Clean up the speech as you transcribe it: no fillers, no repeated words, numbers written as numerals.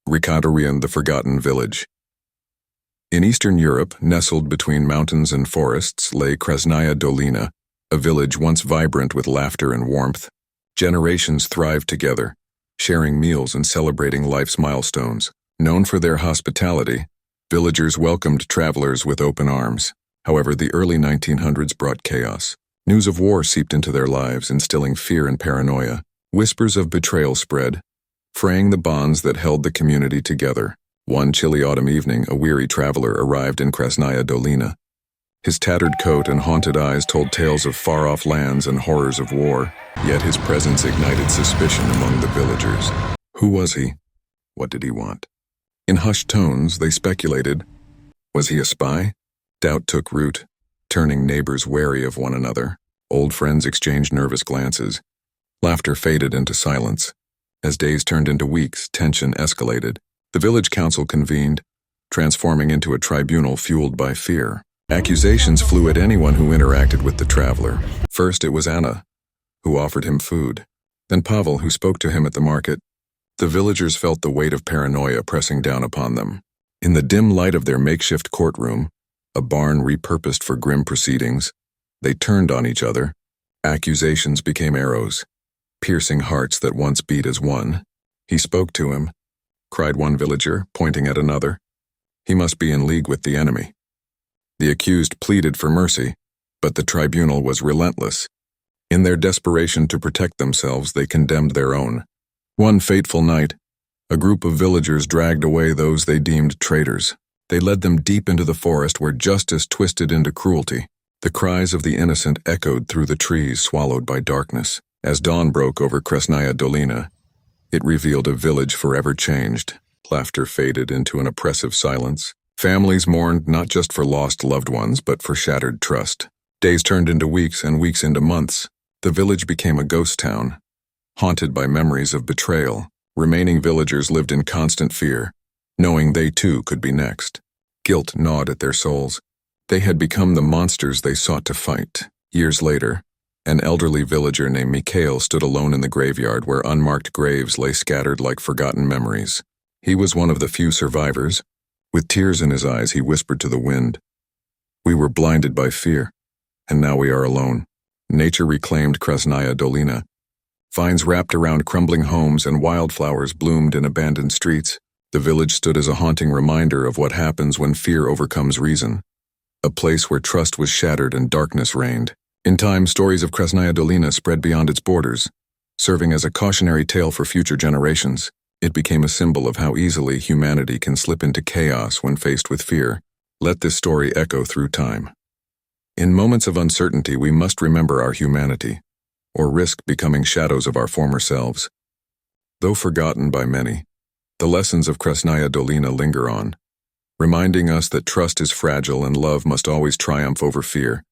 Rikadarian, the Forgotten Village. In Eastern Europe, nestled between mountains and forests, lay Krasnaya Dolina, a village once vibrant with laughter and warmth. Generations thrived together, sharing meals and celebrating life's milestones. Known for their hospitality, villagers welcomed travelers with open arms. However, the early 1900s brought chaos. News of war seeped into their lives, instilling fear and paranoia. Whispers of betrayal spread, fraying the bonds that held the community together. One chilly autumn evening, a weary traveler arrived in Krasnaya Dolina. His tattered coat and haunted eyes told tales of far-off lands and horrors of war, yet his presence ignited suspicion among the villagers. Who was he? What did he want? In hushed tones, they speculated. Was he a spy? Doubt took root, turning neighbors wary of one another. Old friends exchanged nervous glances. Laughter faded into silence. As days turned into weeks, tension escalated. The village council convened, transforming into a tribunal fueled by fear. Accusations flew at anyone who interacted with the traveler. First it was Anna, who offered him food. Then Pavel, who spoke to him at the market. The villagers felt the weight of paranoia pressing down upon them. In the dim light of their makeshift courtroom, a barn repurposed for grim proceedings, they turned on each other. Accusations became arrows, piercing hearts that once beat as one. He spoke to him, cried one villager, pointing at another. He must be in league with the enemy. The accused pleaded for mercy, but the tribunal was relentless. In their desperation to protect themselves, they condemned their own. One fateful night, a group of villagers dragged away those they deemed traitors. They led them deep into the forest where justice twisted into cruelty. The cries of the innocent echoed through the trees swallowed by darkness. As dawn broke over Krasnaya Dolina, it revealed a village forever changed. Laughter faded into an oppressive silence. Families mourned not just for lost loved ones, but for shattered trust. Days turned into weeks and weeks into months. The village became a ghost town, haunted by memories of betrayal. Remaining villagers lived in constant fear, knowing they too could be next. Guilt gnawed at their souls. They had become the monsters they sought to fight. Years later, an elderly villager named Mikhail stood alone in the graveyard where unmarked graves lay scattered like forgotten memories. He was one of the few survivors. With tears in his eyes, he whispered to the wind, "We were blinded by fear, and now we are alone." Nature reclaimed Krasnaya Dolina. Vines wrapped around crumbling homes and wildflowers bloomed in abandoned streets. The village stood as a haunting reminder of what happens when fear overcomes reason. A place where trust was shattered and darkness reigned. In time, stories of Krasnaya Dolina spread beyond its borders, serving as a cautionary tale for future generations. It became a symbol of how easily humanity can slip into chaos when faced with fear. Let this story echo through time. In moments of uncertainty, we must remember our humanity, or risk becoming shadows of our former selves. Though forgotten by many, the lessons of Krasnaya Dolina linger on, reminding us that trust is fragile and love must always triumph over fear.